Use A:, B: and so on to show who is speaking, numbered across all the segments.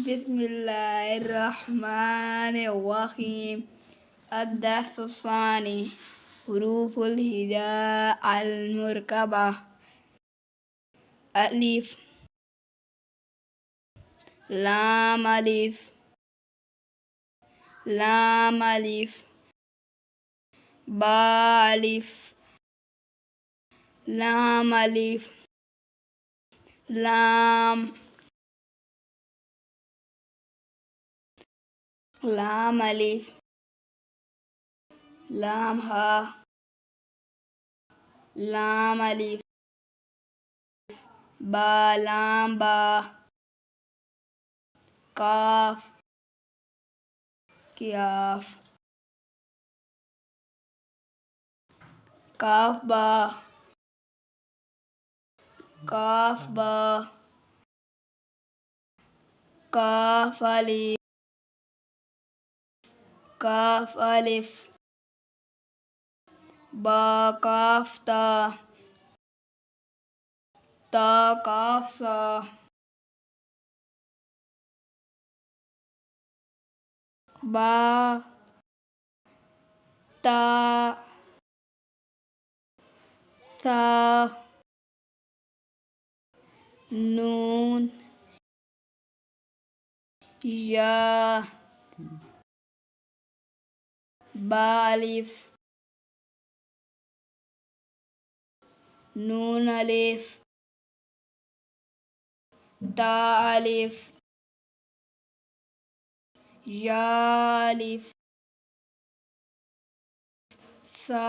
A: बिस्मिल्लाहिर्रहमानिर्रहीम। الدرس الثاني حروف الهجاء المركبة. ألف لام ألف لام ألف با ألف لام ألف لام لام ألف لام ها لام ألف با لام با काफ कियाफ काफ बा काफ अलिफ बा काफ ता काफ सा बा ता सा नून या बा अलिफ नून अलिफ ता अलिफ या अलिफ सा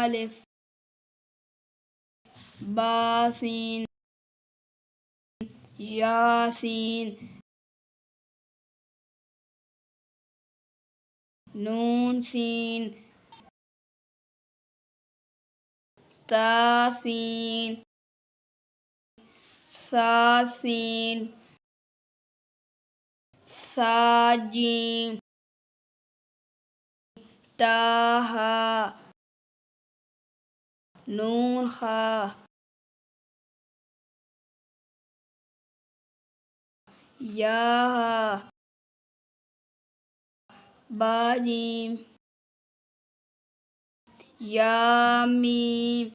A: अलिफ बा सीन यासीन नून सीन तासीन सासीन साजीम ताहा नून खा याहा बाजीम यामीम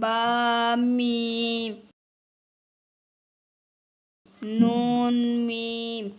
A: बामीम नून मीम